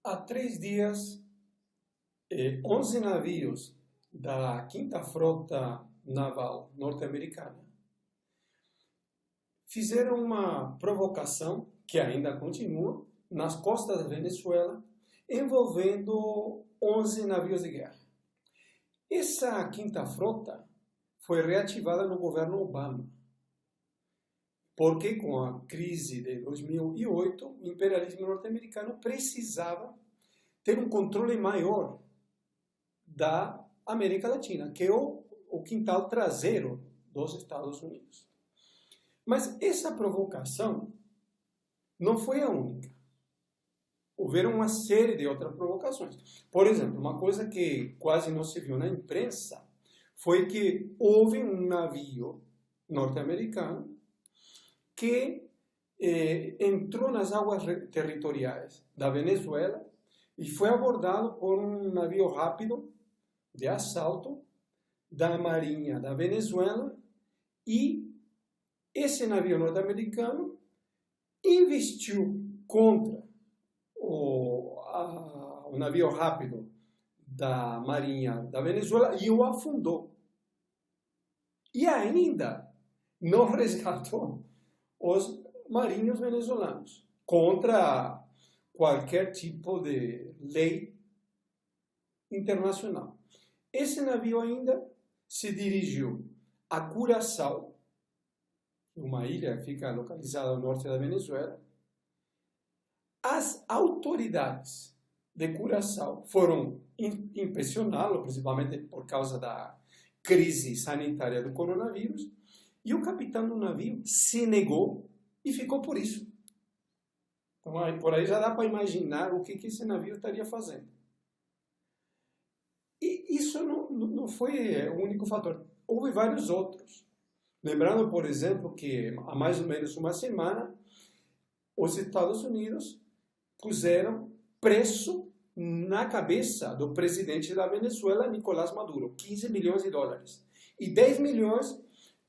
Há 3 dias, 11 navios da Quinta Frota Naval norte-americana fizeram uma provocação, que ainda continua, nas costas da Venezuela, envolvendo 11 navios de guerra. Essa Quinta Frota foi reativada no governo Obama, porque com a crise de 2008, o imperialismo norte-americano precisava ter um controle maior da América Latina, que é o quintal traseiro dos Estados Unidos. Mas essa provocação não foi a única. Houveram uma série de outras provocações. Por exemplo, uma coisa que quase não se viu na imprensa foi que houve um navio norte-americano que entrou nas águas territoriais da Venezuela e foi abordado por um navio rápido de assalto da Marinha da Venezuela, e esse navio norte-americano investiu contra o navio rápido da Marinha da Venezuela e o afundou. E ainda não resgatou os marinhos venezuelanos, contra qualquer tipo de lei internacional. Esse navio ainda se dirigiu a Curaçao, uma ilha que fica localizada ao norte da Venezuela. As autoridades de Curaçao foram inspecioná-lo, principalmente por causa da crise sanitária do coronavírus, e o capitão do navio se negou e ficou por isso. Então, por aí já dá para imaginar o que esse navio estaria fazendo. E isso não foi o único fator. Houve vários outros. Lembrando, por exemplo, que há mais ou menos uma semana, os Estados Unidos puseram preço na cabeça do presidente da Venezuela, Nicolás Maduro, 15 milhões de dólares. E 10 milhões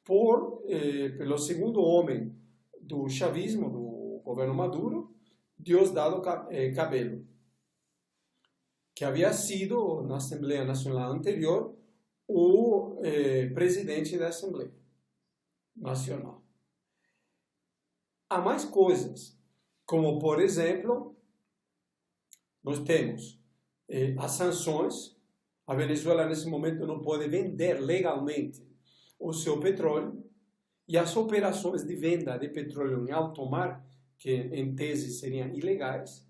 pelo segundo homem do chavismo, do governo Maduro, Diosdado Cabello, que havia sido, na Assembleia Nacional anterior, o presidente da Assembleia Nacional. Há mais coisas, como, por exemplo, nós temos as sanções. A Venezuela, nesse momento, não pode vender legalmente o seu petróleo, e as operações de venda de petróleo em alto mar, que em tese seriam ilegais,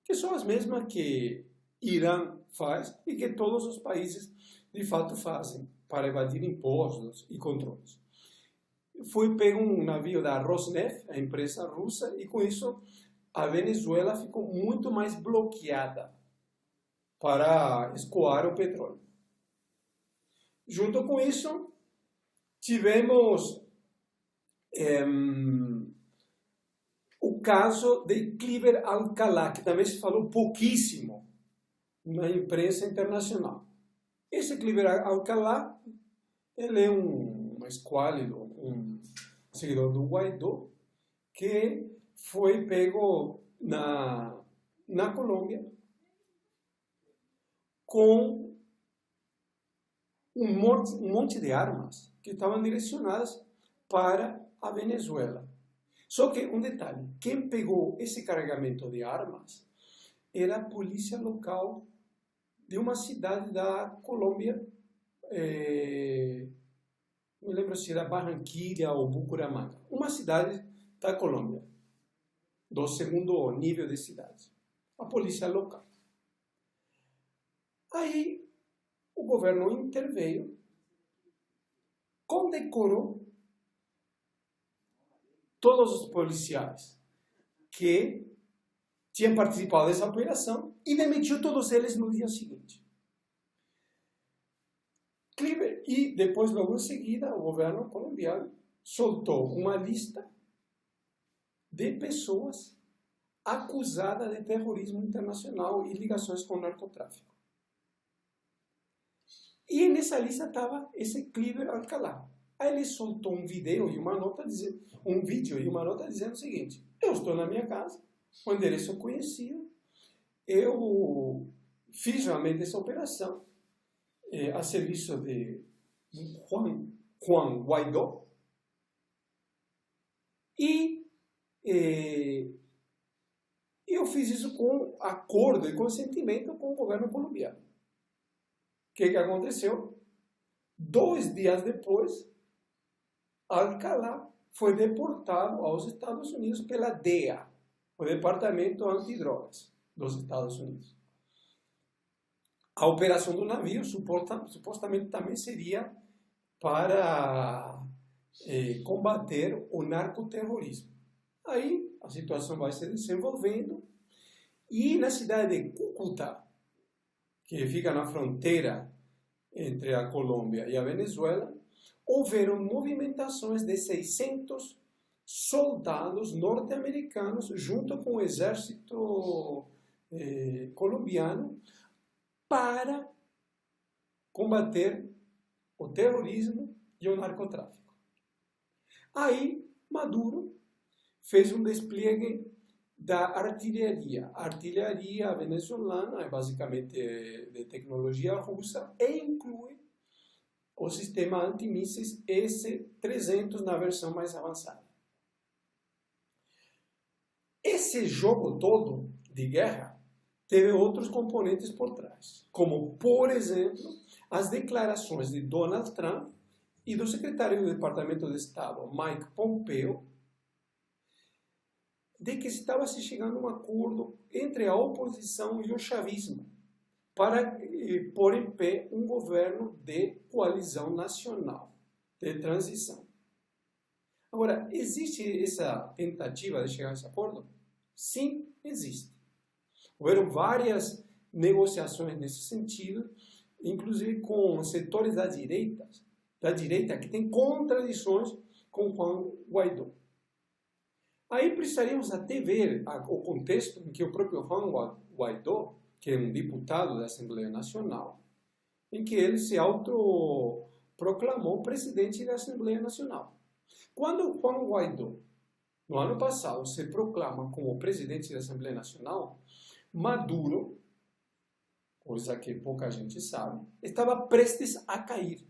que são as mesmas que Irã faz e que todos os países de fato fazem para evadir impostos e controles. Foi pego um navio da Rosneft, a empresa russa, e com isso a Venezuela ficou muito mais bloqueada para escoar o petróleo. Junto com isso, tivemos o caso de Cliver Alcalá, que também se falou pouquíssimo na imprensa internacional. Esse Cliver Alcalá, ele é um esquálido, um seguidor do Guaidó, que foi pego na Colômbia com um monte de armas que estavam direcionadas para a Venezuela. Só que, um detalhe, quem pegou esse carregamento de armas era a polícia local de uma cidade da Colômbia, não me lembro se era Barranquilla ou Bucaramanga, uma cidade da Colômbia, do segundo nível de cidade, a polícia local. Aí o governo interveio, condecorou todos os policiais que tinham participado dessa operação e demitiu todos eles no dia seguinte. E depois, logo em seguida, o governo colombiano soltou uma lista de pessoas acusadas de terrorismo internacional e ligações com o narcotráfico. E nessa lista estava esse Cliver Alcalá. Aí ele soltou um vídeo e uma nota dizendo o seguinte: eu estou na minha casa, o endereço eu conhecia, eu fiz realmente essa operação a serviço de Juan Guaidó e eu fiz isso com acordo e consentimento com o governo colombiano. O que aconteceu? 2 dias depois, Alcalá foi deportado aos Estados Unidos pela DEA, o Departamento Antidrogas dos Estados Unidos. A operação do navio supostamente também seria para combater o narcoterrorismo. Aí a situação vai se desenvolvendo e na cidade de Cúcuta, que fica na fronteira entre a Colômbia e a Venezuela, houveram movimentações de 600 soldados norte-americanos junto com o exército colombiano para combater o terrorismo e o narcotráfico. Aí Maduro fez um despliegue da artilharia. A artilharia venezuelana é basicamente de tecnologia russa e inclui o sistema antimísseis S-300 na versão mais avançada. Esse jogo todo de guerra teve outros componentes por trás, como, por exemplo, as declarações de Donald Trump e do secretário do Departamento de Estado, Mike Pompeo, de que estava se chegando a um acordo entre a oposição e o chavismo para pôr em pé um governo de coalizão nacional, de transição. Agora, existe essa tentativa de chegar a esse acordo? Sim, existe. Houveram várias negociações nesse sentido, inclusive com setores da direita que tem contradições com Juan Guaidó. Aí precisaríamos até ver o contexto em que o próprio Juan Guaidó, que é um deputado da Assembleia Nacional, em que ele se autoproclamou presidente da Assembleia Nacional. Quando Juan Guaidó, no ano passado, se proclama como presidente da Assembleia Nacional, Maduro, coisa que pouca gente sabe, estava prestes a cair.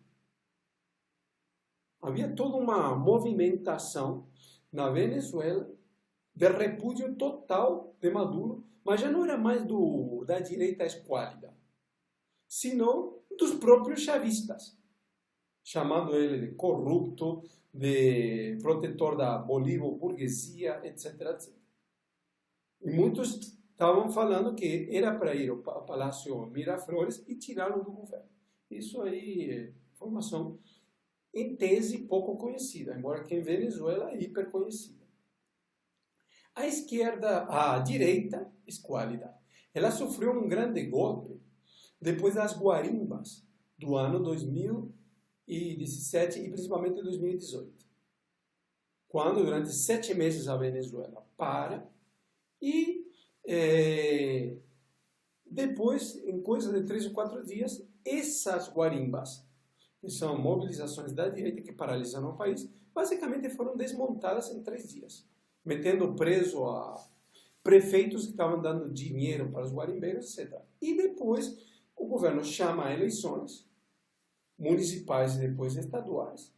Havia toda uma movimentação na Venezuela de repúdio total de Maduro, mas já não era mais da direita esquálida, sino dos próprios chavistas, chamando ele de corrupto, de protetor da bolívar-burguesia, etc, etc. E muitos estavam falando que era para ir ao Palácio Miraflores e tirá-lo do governo. Isso aí é informação, em tese, pouco conhecida, embora aqui em Venezuela é hiper conhecida. A esquerda, a direita esquálida, ela sofreu um grande golpe depois das guarimbas do ano 2017 e principalmente 2018. Quando, durante 7 meses, a Venezuela para e depois, em coisa de 3 ou 4 dias, essas guarimbas, que são mobilizações da direita que paralisaram o país, basicamente foram desmontadas em 3 dias, metendo preso a prefeitos que estavam dando dinheiro para os guarimbeiros, etc. E depois o governo chama eleições municipais e depois estaduais,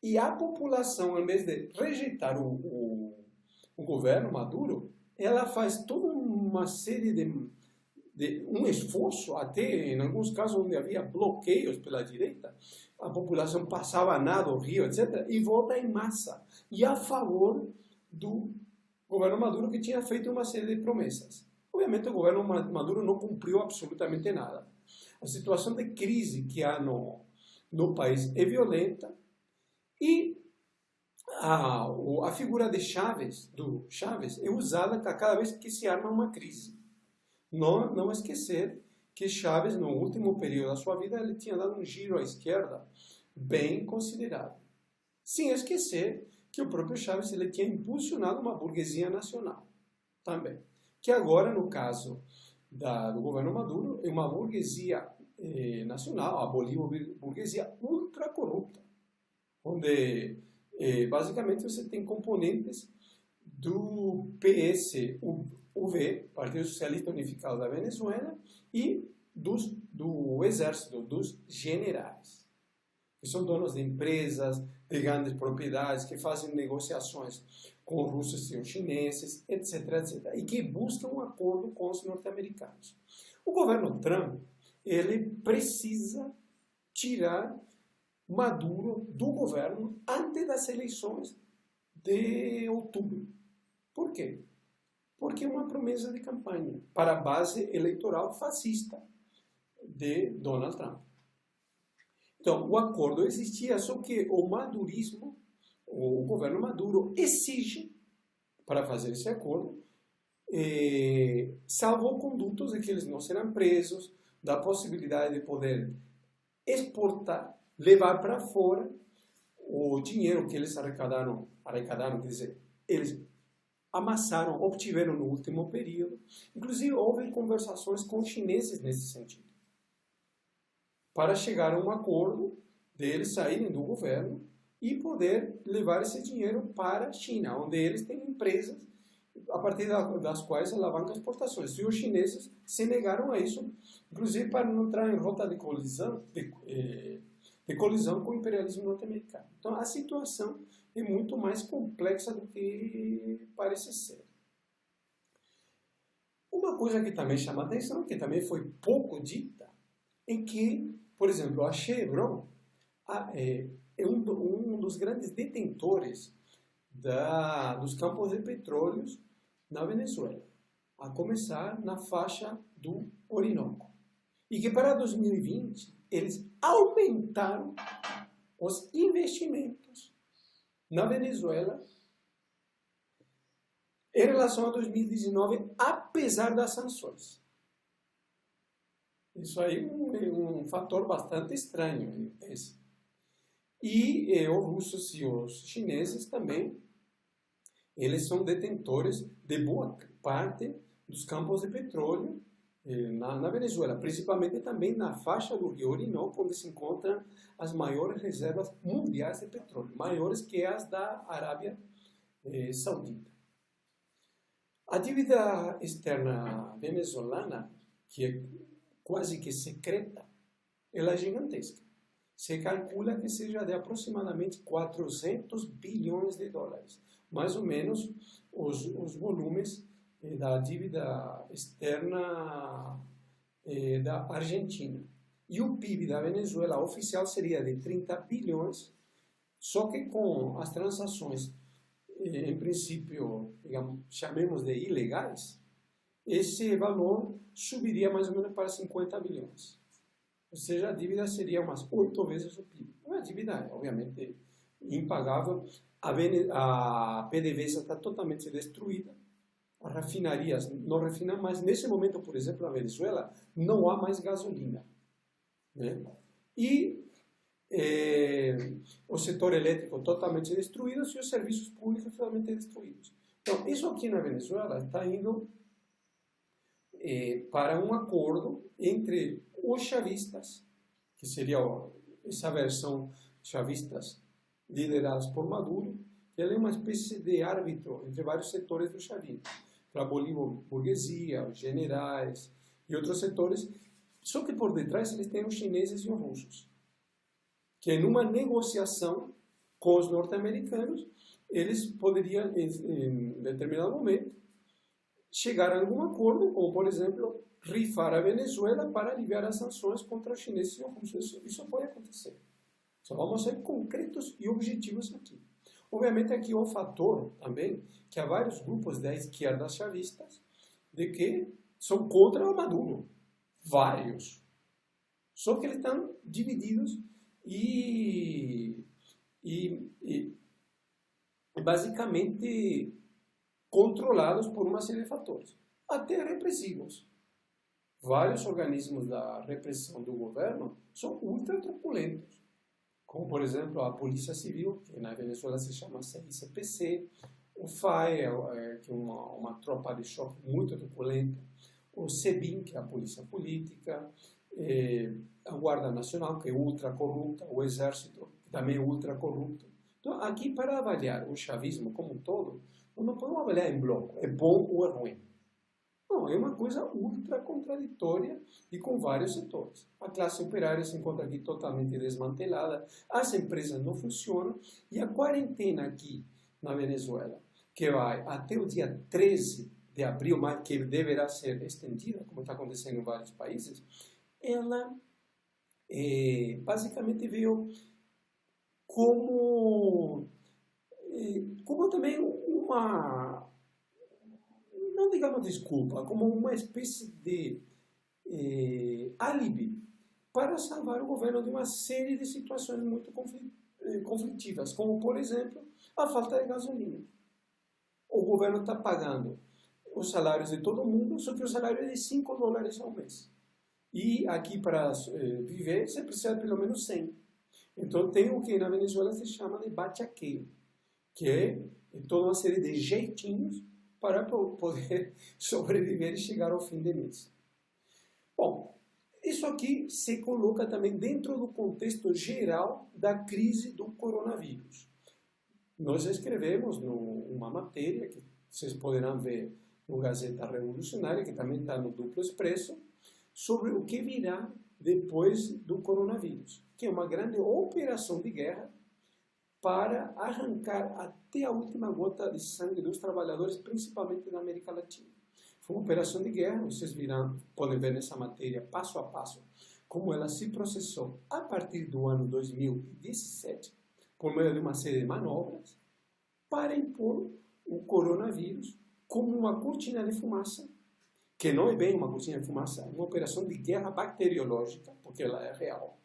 e a população, em vez de rejeitar o governo Maduro, ela faz toda uma série de um esforço, até em alguns casos onde havia bloqueios pela direita, a população passava a nado o rio, etc., e vota em massa, e a favor do governo Maduro, que tinha feito uma série de promessas. Obviamente o governo Maduro não cumpriu absolutamente nada. A situação de crise que há no país é violenta, e a figura de Chávez é usada cada vez que se arma uma crise. Não esquecer que Chávez, no último período da sua vida, ele tinha dado um giro à esquerda bem considerável. Sem esquecer que o próprio Chávez ele tinha impulsionado uma burguesia nacional também. Que agora, no caso do governo Maduro, é uma burguesia nacional, a bolívar-burguesia ultra corrupta, onde basicamente você tem componentes do PS, UV, Partido Socialista Unificado da Venezuela, e do exército, dos generais, que são donos de empresas, de grandes propriedades, que fazem negociações com russos e os chineses, etc., etc., e que buscam um acordo com os norte-americanos. O governo Trump, ele precisa tirar Maduro do governo antes das eleições de outubro. Por quê? Porque é uma promessa de campanha para a base eleitoral fascista de Donald Trump. Então, o acordo existia, só que o madurismo, o governo Maduro, exige, para fazer esse acordo, salvocondutos de que eles não serão presos, da possibilidade de poder exportar, levar para fora o dinheiro que eles arrecadaram, quer dizer, eles amassaram, obtiveram no último período. Inclusive, houve conversações com os chineses nesse sentido, para chegar a um acordo deles saírem do governo e poder levar esse dinheiro para a China, onde eles têm empresas a partir das quais alavancam exportações. E os chineses se negaram a isso, inclusive para não entrar em rota de colisão, de colisão com o imperialismo norte-americano. Então, a situação é muito mais complexa do que parece ser. Uma coisa que também chama a atenção, que também foi pouco dita, é que, por exemplo, a Chevron é um dos grandes detentores dos campos de petróleo na Venezuela, a começar na faixa do Orinoco. E que para 2020 eles aumentaram os investimentos na Venezuela em relação a 2019, apesar das sanções. Isso aí é um fator bastante estranho. E os russos e os chineses também, eles são detentores de boa parte dos campos de petróleo na Venezuela, principalmente também na faixa do Rio Orinoco, onde se encontram as maiores reservas mundiais de petróleo, maiores que as da Arábia Saudita. A dívida externa venezuelana, que é quase que secreta, ela é gigantesca. Se calcula que seja de aproximadamente 400 bilhões de dólares, mais ou menos os volumes da dívida externa da Argentina. E o PIB da Venezuela oficial seria de 30 bilhões, só que com as transações, em princípio, digamos, chamemos de ilegais, esse valor subiria mais ou menos para 50 bilhões. Ou seja, a dívida seria umas 8 vezes o PIB. Uma dívida, obviamente, impagável. A PDVSA está totalmente destruída. As refinarias não refinam mais. Nesse momento, por exemplo, na Venezuela, não há mais gasolina, né? E o setor elétrico totalmente destruído e os serviços públicos totalmente destruídos. Então, isso aqui na Venezuela está indo para um acordo entre os chavistas, que seria essa versão chavistas liderados por Maduro, que ele é uma espécie de árbitro entre vários setores do chavismo, a burguesia, os generais e outros setores, só que por detrás eles têm os chineses e os russos, que em uma negociação com os norte-americanos, eles poderiam, em determinado momento, chegar a algum acordo, como, por exemplo, rifar a Venezuela para aliviar as sanções contra os chineses e os russos. Isso pode acontecer. Só vamos ser concretos e objetivos aqui. Obviamente, aqui é um fator também que há vários grupos da esquerda chavistas de que são contra o Maduro. Vários. Só que eles estão divididos e basicamente controlados por uma série de fatores, até repressivos. Vários organismos da repressão do governo são ultra truculentos, como, por exemplo, a Polícia Civil, que na Venezuela se chama CICPC, o FAE, que é uma tropa de choque muito truculenta, o SEBIN, que é a Polícia Política, a Guarda Nacional, que é ultra corrupta, o Exército, que também é ultra corrupto. Então, aqui, para avaliar o chavismo como um todo, não podemos avaliar em bloco, é bom ou é ruim. Não, é uma coisa ultra contraditória e com vários setores. A classe operária se encontra aqui totalmente desmantelada, as empresas não funcionam e a quarentena aqui na Venezuela, que vai até o dia 13 de abril, mas que deverá ser estendida, como está acontecendo em vários países, ela basicamente veio como também uma, não digamos desculpa, como uma espécie de álibi para salvar o governo de uma série de situações muito conflitivas, como, por exemplo, a falta de gasolina. O governo está pagando os salários de todo mundo, só que o salário é de $5 ao mês. E aqui, para viver, você precisa de pelo menos 100. Então, tem o que na Venezuela se chama de bachaqueio, que é toda uma série de jeitinhos para poder sobreviver e chegar ao fim de mês. Bom, isso aqui se coloca também dentro do contexto geral da crise do coronavírus. Nós escrevemos uma matéria que vocês poderão ver no Gazeta Revolucionária, que também está no Duplo Expresso, sobre o que virá depois do coronavírus, que é uma grande operação de guerra para arrancar até a última gota de sangue dos trabalhadores, principalmente na América Latina. Foi uma operação de guerra, vocês podem ver nessa matéria, passo a passo, como ela se processou a partir do ano 2017, por meio de uma série de manobras, para impor o coronavírus como uma cortina de fumaça, que não é bem uma cortina de fumaça, é uma operação de guerra bacteriológica, porque ela é real,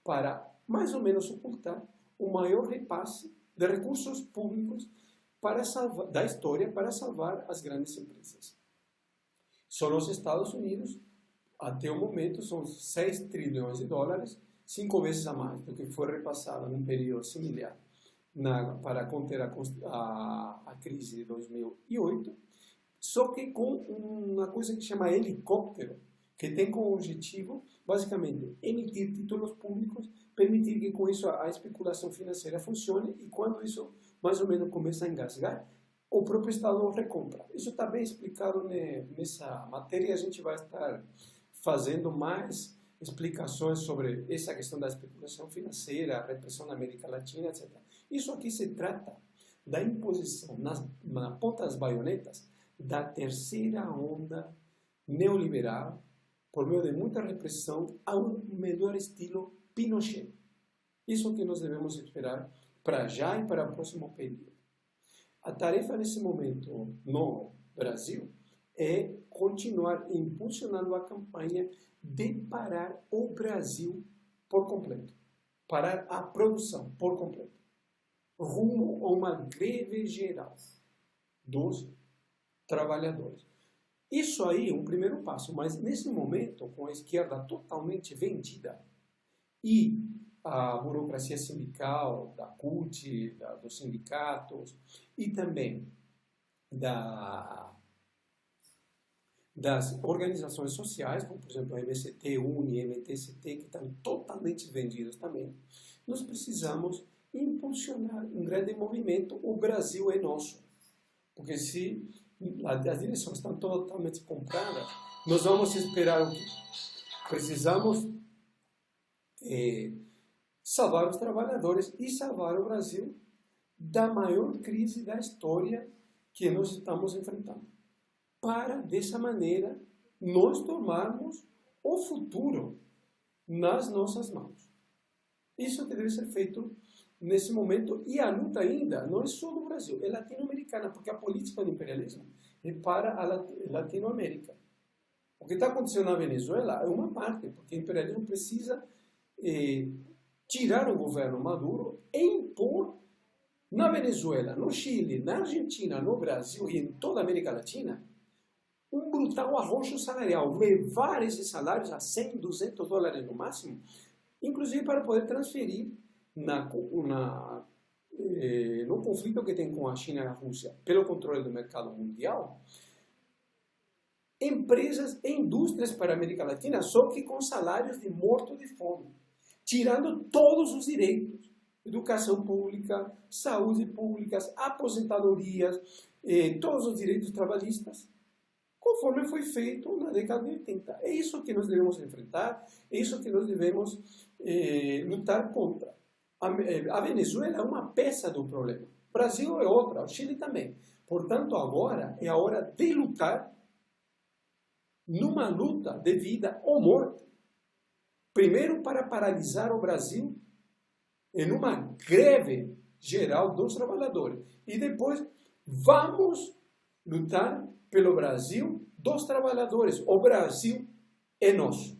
para mais ou menos ocultar o maior repasse de recursos públicos da história para salvar as grandes empresas. Só nos Estados Unidos, até o momento, são $6 trilhões, 5 vezes a mais do que foi repassado num período similar para conter a crise de 2008, só que com uma coisa que chama helicóptero, que tem como objetivo, basicamente, emitir títulos públicos, permitir que com isso a especulação financeira funcione e quando isso mais ou menos começa a engasgar, o próprio Estado recompra. Isso está bem explicado nessa matéria. A gente vai estar fazendo mais explicações sobre essa questão da especulação financeira, a repressão na América Latina, etc. Isso aqui se trata da imposição na ponta das baionetas da terceira onda neoliberal por meio de muita repressão a um melhor estilo Pinochet. Isso que nós devemos esperar para já e para o próximo período. A tarefa nesse momento no Brasil é continuar impulsionando a campanha de parar o Brasil por completo, parar a produção por completo, rumo a uma greve geral dos trabalhadores. Isso aí é um primeiro passo, mas nesse momento, com a esquerda totalmente vendida e a burocracia sindical, da CUT, dos sindicatos e também das organizações sociais, como por exemplo a MST, UNE, MTST, que estão totalmente vendidos também, nós precisamos impulsionar um grande movimento. O Brasil é nosso, porque se as direções estão totalmente compradas, nós vamos esperar o quê? Precisamos salvar os trabalhadores e salvar o Brasil da maior crise da história que nós estamos enfrentando. Para, dessa maneira, nós tomarmos o futuro nas nossas mãos. Isso que deve ser feito nesse momento, e a luta ainda não é só do Brasil, é latino-americana, porque a política do imperialismo é para a Latinoamérica. O que está acontecendo na Venezuela é uma parte, porque o imperialismo precisa tirar o governo Maduro e impor na Venezuela, no Chile, na Argentina, no Brasil e em toda a América Latina um brutal arroxo salarial, levar esses salários a $100, $200 no máximo, inclusive para poder transferir no conflito que tem com a China e a Rússia pelo controle do mercado mundial, empresas e indústrias para a América Latina, só que com salários de morto de fome, tirando todos os direitos, educação pública, saúde pública, aposentadorias, todos os direitos trabalhistas, conforme foi feito na década de 80. É isso que nós devemos enfrentar, é isso que nós devemos lutar contra. A Venezuela é uma peça do problema. O Brasil é outra, o Chile também. Portanto, agora é a hora de lutar numa luta de vida ou morte. Primeiro, para paralisar o Brasil em uma greve geral dos trabalhadores. E depois, vamos lutar pelo Brasil dos trabalhadores. O Brasil é nosso.